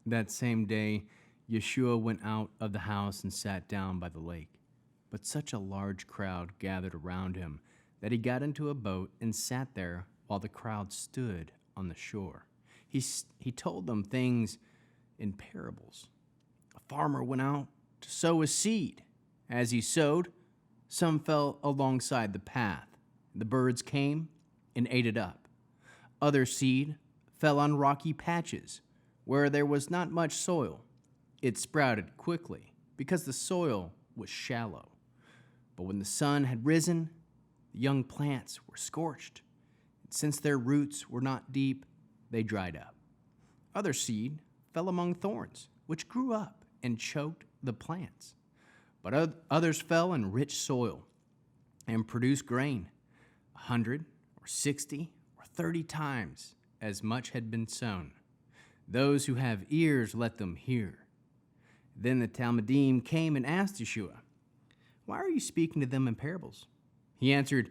That same day, Yeshua went out of the house and sat down by the lake. But such a large crowd gathered around him that he got into a boat and sat there while the crowd stood on the shore. He told them things in parables. A farmer went out to sow his seed. As he sowed, some fell alongside the path. The birds came and ate it up. Other seed fell on rocky patches where there was not much soil. It sprouted quickly because the soil was shallow. But when the sun had risen, the young plants were scorched. And since their roots were not deep, they dried up. Other seed fell among thorns, which grew up and choked the plants. But others fell in rich soil and produced grain, 100 or 60 or 30 times as much had been sown. Those who have ears, let them hear. Then the Talmudim came and asked Yeshua, "Why are you speaking to them in parables?" He answered,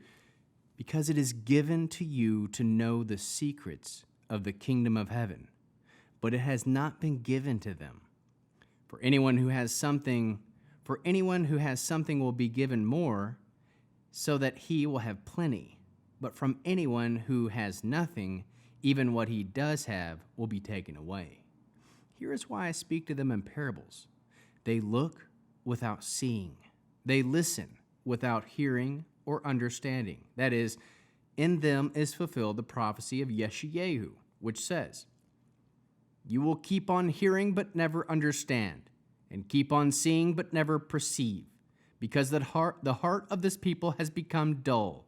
"Because it is given to you to know the secrets of the kingdom of heaven, but it has not been given to them. For anyone who has something will be given more, so that he will have plenty. But from anyone who has nothing, even what he does have will be taken away. Here is why I speak to them in parables. They look without seeing. They listen without hearing or understanding. That is, in them is fulfilled the prophecy of Yeshayahu, which says, 'You will keep on hearing but never understand, and keep on seeing but never perceive, because the heart of this people has become dull.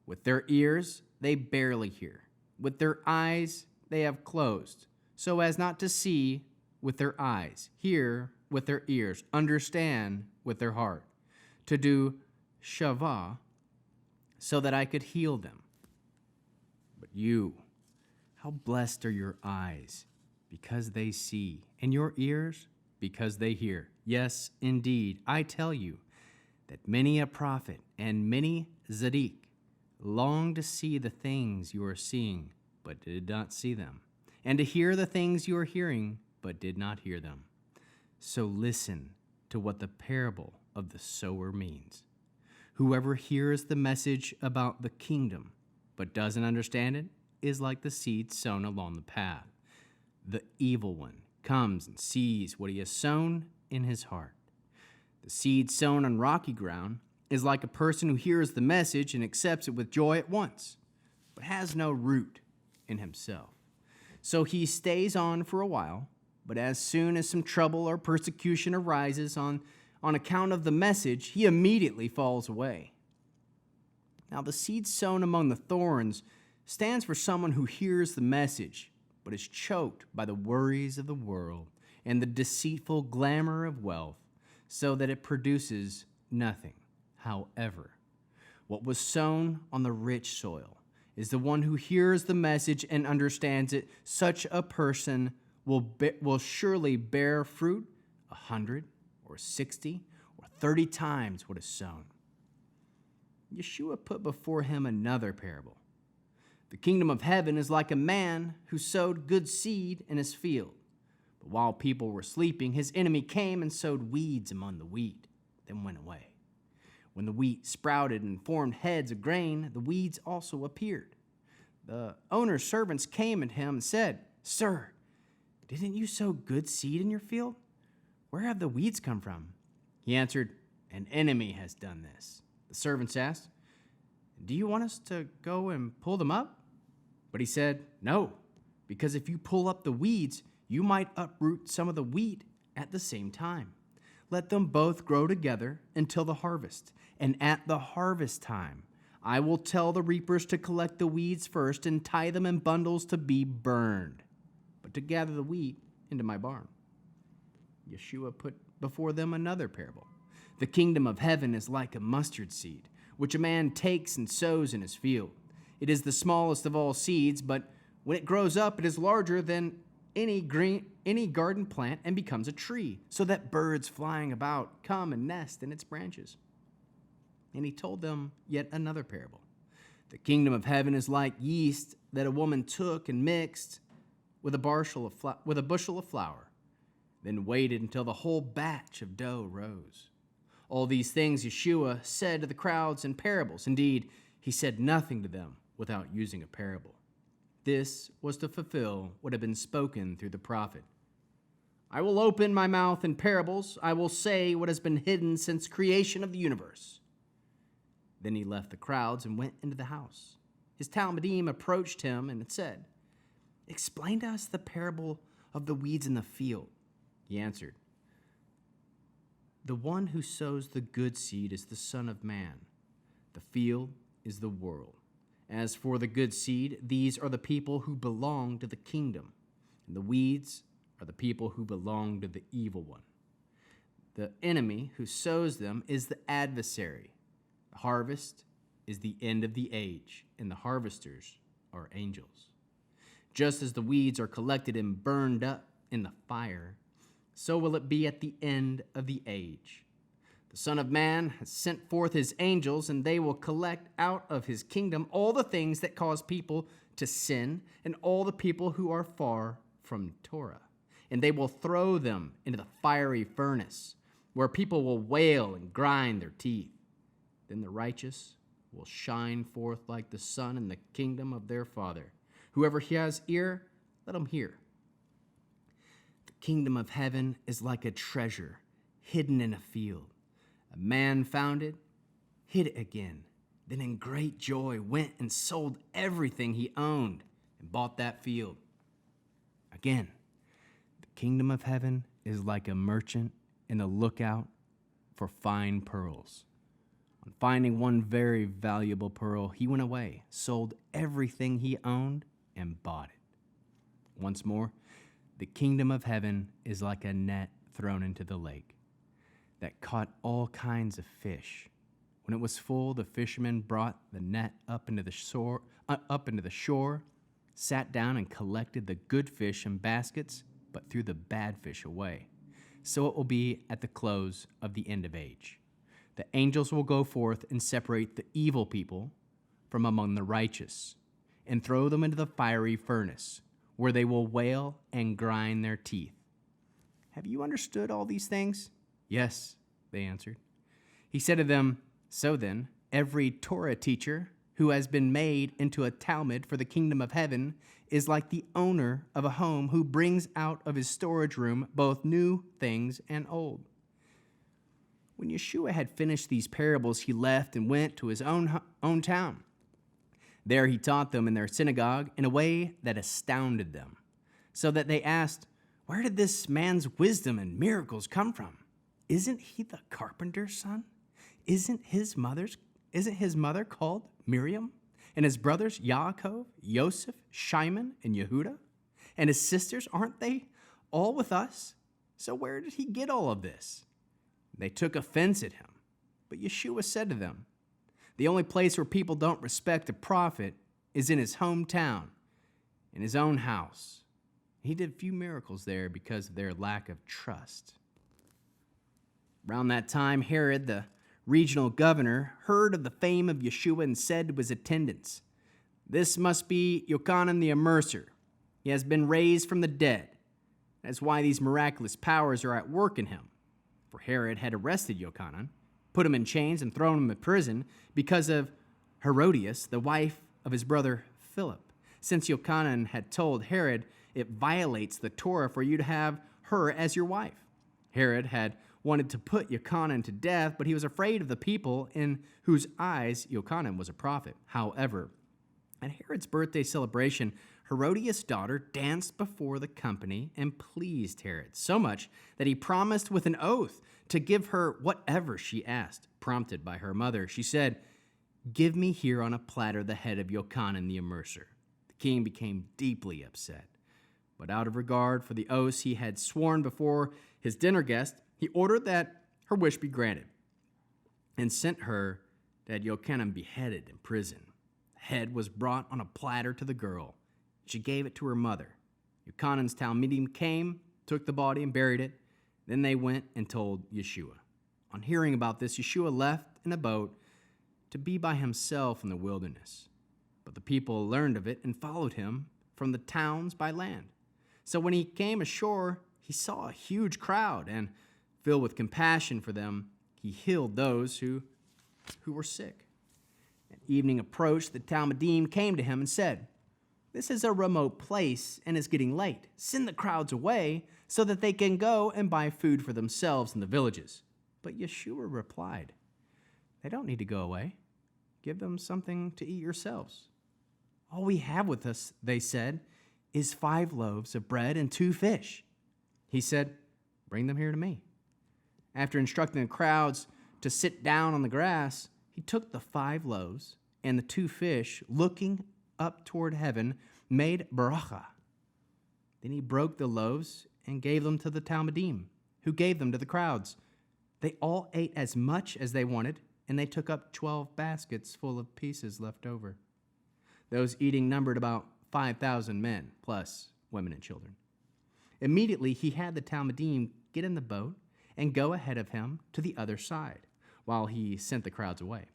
With their ears they barely hear. With their eyes they have closed, so as not to see with their eyes, hear with their ears, understand with their heart, to do shavah, so that I could heal them. But you, how blessed are your eyes, because they see, and your ears, because they hear. Yes, indeed, I tell you that many a prophet and many tzaddik longed to see the things you are seeing, but did not see them, and to hear the things you are hearing, but did not hear them. So listen to what the parable of the sower means. Whoever hears the message about the kingdom, but doesn't understand it, is like the seed sown along the path. The evil one comes and sees what he has sown in his heart. The seed sown on rocky ground is like a person who hears the message and accepts it with joy at once, but has no root in himself. So he stays on for a while, but as soon as some trouble or persecution arises on account of the message, he immediately falls away. Now the seed sown among the thorns stands for someone who hears the message, but is choked by the worries of the world and the deceitful glamour of wealth, so that it produces nothing. However, what was sown on the rich soil is the one who hears the message and understands it. Such a person will surely bear fruit 100 or 60 or 30 times what is sown. Yeshua put before him another parable. The kingdom of heaven is like a man who sowed good seed in his field. But while people were sleeping, his enemy came and sowed weeds among the wheat, then went away. When the wheat sprouted and formed heads of grain, the weeds also appeared. The owner's servants came at him and said, "Sir, didn't you sow good seed in your field? Where have the weeds come from?" He answered, "An enemy has done this." The servants asked, "Do you want us to go and pull them up?" But he said, "No, because if you pull up the weeds, you might uproot some of the wheat at the same time. Let them both grow together until the harvest. And at the harvest time, I will tell the reapers to collect the weeds first and tie them in bundles to be burned, but to gather the wheat into my barn." Yeshua put before them another parable. The kingdom of heaven is like a mustard seed, which a man takes and sows in his field. It is the smallest of all seeds, but when it grows up, it is larger than any garden plant and becomes a tree, so that birds flying about come and nest in its branches. And he told them yet another parable. The kingdom of heaven is like yeast that a woman took and mixed with a bushel of flour, then waited until the whole batch of dough rose. All these things Yeshua said to the crowds in parables. Indeed, he said nothing to them without using a parable. This was to fulfill what had been spoken through the prophet. I will open my mouth in parables. I will say what has been hidden since creation of the universe. Then he left the crowds and went into the house. His talmidim approached him and said, Explain to us the parable of the weeds in the field. He answered, The one who sows the good seed is the Son of Man. The field is the world. As for the good seed, these are the people who belong to the kingdom, and the weeds are the people who belong to the evil one. The enemy who sows them is the adversary. The harvest is the end of the age, and the harvesters are angels. Just as the weeds are collected and burned up in the fire, so will it be at the end of the age. The Son of Man has sent forth his angels, and they will collect out of his kingdom all the things that cause people to sin and all the people who are far from Torah. And they will throw them into the fiery furnace, where people will wail and grind their teeth. Then the righteous will shine forth like the sun in the kingdom of their Father. Whoever has ear, let him hear. The kingdom of heaven is like a treasure hidden in a field. A man found it, hid it again, then in great joy went and sold everything he owned and bought that field. Again, the kingdom of heaven is like a merchant in a lookout for fine pearls. On finding one very valuable pearl, he went away, sold everything he owned, and bought it. Once more, the kingdom of heaven is like a net thrown into the lake that caught all kinds of fish. When it was full, the fishermen brought the net up into the shore, sat down and collected the good fish in baskets, but threw the bad fish away. So it will be at the close of the end of age. The angels will go forth and separate the evil people from among the righteous, and throw them into the fiery furnace, where they will wail and grind their teeth. Have you understood all these things? Yes, they answered. He said to them, So then, every Torah teacher who has been made into a Talmud for the kingdom of heaven is like the owner of a home who brings out of his storage room both new things and old. When Yeshua had finished these parables, he left and went to his own town. There he taught them in their synagogue in a way that astounded them, so that they asked, Where did this man's wisdom and miracles come from? Isn't he the carpenter's son? Isn't his mother called Miriam? And his brothers Yaakov, Yosef, Shimon, and Yehuda? And his sisters, aren't they all with us? So where did he get all of this? They took offense at him. But Yeshua said to them, The only place where people don't respect a prophet is in his hometown, in his own house. He did few miracles there because of their lack of trust. Around that time, Herod, the regional governor, heard of the fame of Yeshua and said to his attendants, This must be Yochanan the Immerser. He has been raised from the dead. That's why these miraculous powers are at work in him. For Herod had arrested Yochanan, put him in chains, and thrown him in prison because of Herodias, the wife of his brother Philip. Since Yochanan had told Herod, It violates the Torah for you to have her as your wife. Herod had wanted to put Yochanan to death, but he was afraid of the people in whose eyes Yochanan was a prophet. However, at Herod's birthday celebration, Herodias' daughter danced before the company and pleased Herod so much that he promised with an oath to give her whatever she asked. Prompted by her mother, she said, Give me here on a platter the head of Yochanan the Immerser. The king became deeply upset, but out of regard for the oaths he had sworn before his dinner guest, he ordered that her wish be granted and sent her to have Yochanan beheaded in prison. The head was brought on a platter to the girl. She gave it to her mother. Yochanan's talmidim came, took the body, and buried it. Then they went and told Yeshua. On hearing about this, Yeshua left in a boat to be by himself in the wilderness. But the people learned of it and followed him from the towns by land. So when he came ashore, he saw a huge crowd, and filled with compassion for them, he healed those who were sick. At evening approached, the Talmudim came to him and said, "This is a remote place and is getting late. Send the crowds away so that they can go and buy food for themselves in the villages." But Yeshua replied, "They don't need to go away. Give them something to eat yourselves." "All we have with us," they said, "is 5 loaves of bread and 2 fish." He said, "Bring them here to me." After instructing the crowds to sit down on the grass, he took the 5 loaves and the 2 fish, looking up toward heaven, made bracha. Then he broke the loaves and gave them to the Talmudim, who gave them to the crowds. They all ate as much as they wanted, and they took up 12 baskets full of pieces left over. Those eating numbered about 5,000 men, plus women and children. Immediately he had the Talmudim get in the boat and go ahead of him to the other side, while he sent the crowds away.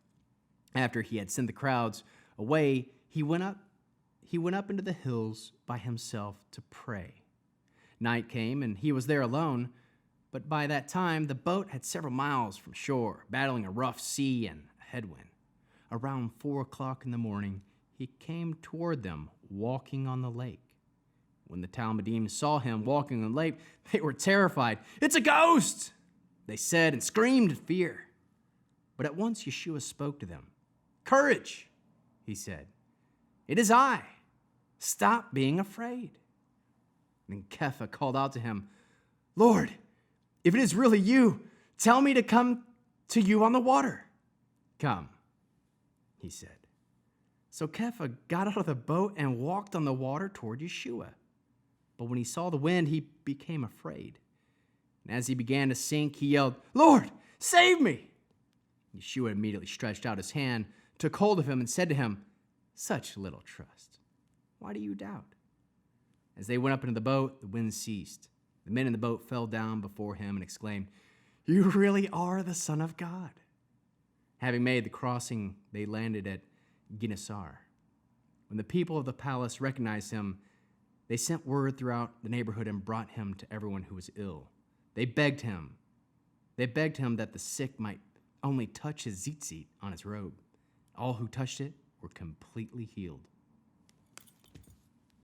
After he had sent the crowds away, he went up into the hills by himself to pray. Night came, and he was there alone, but by that time the boat had several miles from shore, battling a rough sea and a headwind. Around 4 o'clock in the morning, he came toward them, walking on the lake. When the Talmudim saw him walking on the lake, they were terrified. "It's a ghost!" they said, and screamed in fear. But at once Yeshua spoke to them. "Courage," he said. "It is I. Stop being afraid." Then Kepha called out to him, "Lord, if it is really you, tell me to come to you on the water." "Come," he said. So Kepha got out of the boat and walked on the water toward Yeshua. But when he saw the wind, he became afraid. And as he began to sink, he yelled, "Lord, save me!" Yeshua immediately stretched out his hand, took hold of him, and said to him, "Such little trust. Why do you doubt?" As they went up into the boat, the wind ceased. The men in the boat fell down before him and exclaimed, "You really are the Son of God." Having made the crossing, they landed at Gennesaret. When the people of the palace recognized him, they sent word throughout the neighborhood and brought him to everyone who was ill. They begged him that the sick might only touch his tzitzit on his robe. All who touched it were completely healed.